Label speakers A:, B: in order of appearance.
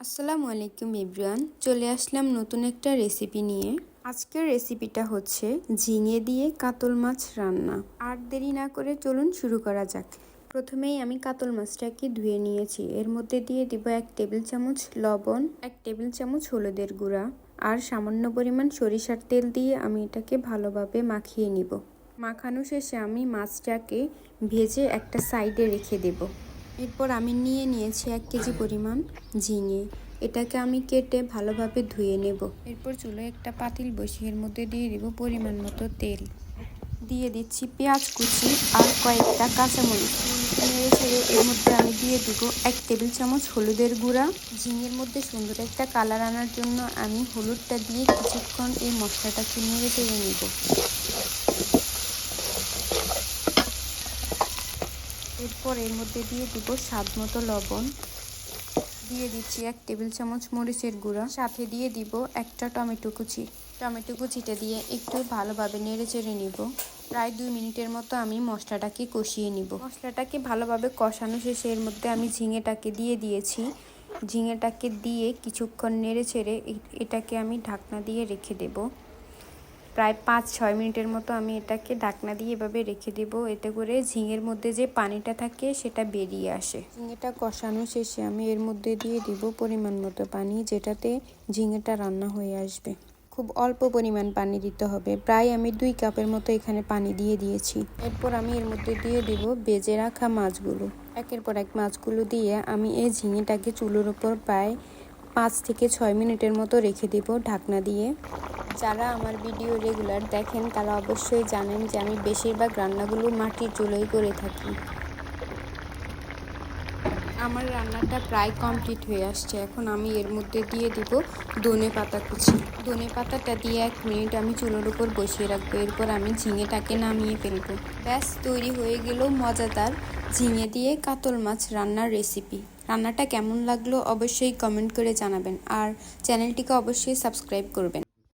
A: আসসালামু আলাইকুম এভরিওয়ান, চলে আসলাম নতুন একটা রেসিপি নিয়ে। আজকের রেসিপিটা হচ্ছে ঝিঙে দিয়ে কাতল মাছ রান্না। আর দেরি না করে চলুন শুরু করা যাক। প্রথমেই আমি কাতল মাছটাকে ধুয়ে নিয়েছি। এর মধ্যে দিয়ে দিব 1 টেবিল চামচ লবণ, 1 টেবিল চামচ হলুদের গুঁড়া আর সামান্য পরিমাণ সরিষার তেল দিয়ে আমি এটাকে ভালোভাবে মাখিয়ে নিব। মাখানো শেষে আমি মাছটাকে ভেজে একটা সাইডে রেখে দেব। এরপর আমি নিয়েছি 1 কেজি পরিমাণ ঝিঙে। এটাকে আমি কেটে ভালোভাবে ধুয়ে নেব। এরপর চুলায় একটা পাতিল বসিয়ে এর মধ্যে দিয়ে দিব পরিমাণ মতো তেল। দিয়ে দিচ্ছি পেঁয়াজ কুচি আর কয়েকটা কাঁচামরিচ। নেড়ে ছেড়ে এর মধ্যে আমি দিয়ে দিব 1 টেবিল চামচ হলুদের গুঁড়া। ঝিঙের মধ্যে সুন্দর একটা কালার আনার জন্য আমি হলুদটা দিয়ে কিছুক্ষণ এই মশলাটাকে নেড়ে চেড়ে নেব। এরপর এর মধ্যে দিয়ে দিব স্বাদ মতো লবণ, দিয়ে দিচ্ছি 1 টেবিল চামচ মরিচের গুঁড়া, সাথে দিয়ে দিব একটা টমেটো কুচি। টমেটো কুচিটা দিয়ে একটু ভালোভাবে নেড়ে চেড়ে নিব। প্রায় 2 মিনিটের মতো আমি মশলাটাকে কষিয়ে নিব। মশলাটাকে ভালোভাবে কষানো শেষে এর মধ্যে আমি ঝিঙেটাকে দিয়ে দিয়েছি। ঝিঙেটাকে দিয়ে কিছুক্ষণ নেড়ে চেড়ে এটাকে আমি ঢাকনা দিয়ে রেখে দেব। প্রায় 5-6 মিনিটের মতো আমি এটাকে ঢাকনা দিয়ে এভাবে রেখে দেব। এতে করে ঝিঙের মধ্যে যে পানিটা থাকে সেটা বেরিয়ে আসে। ঝিঙেটা কষানো শেষে আমি এর মধ্যে দিয়ে দিব পরিমাণ মতো পানি, যেটাতে ঝিঙেটা রান্না হয়ে আসবে। খুব অল্প পরিমাণ পানি দিতে হবে, প্রায় আমি 2 কাপের মতো এখানে পানি দিয়ে দিয়েছি। এরপর আমি এর মধ্যে দিয়ে দেব ভেজে রাখা মাছগুলো। একের পর এক মাছগুলো দিয়ে আমি এই ঝিঙেটাকে চুলোর ওপর প্রায় 5 থেকে 6 মিনিটের মতো রেখে দেব ঢাকনা দিয়ে। যারা আমার ভিডিও রেগুলার দেখেন তারা অবশ্যই জানেন যে আমি বেশিরভাগ রান্নাগুলো মাটির চুলোয় করে থাকি। আমার রান্নাটা প্রায় কমপ্লিট হয়ে আসছে। এখন আমি এর মধ্যে দিয়ে দিব ধনেপাতা কুচি। ধনেপাতাটা দিয়ে 1 মিনিট আমি চুলোর উপর বসিয়ে রাখবো। এরপর আমি ঝিঙেটাকে নামিয়ে ফেলবো। ব্যাস, তৈরি হয়ে গেল মজাদার ঝিঙে দিয়ে কাতল মাছ রান্নার রেসিপি। রান্নাটা কেমন লাগলো অবশ্যই কমেন্ট করে জানাবেন আর চ্যানেলটিকে অবশ্যই সাবস্ক্রাইব করবেন।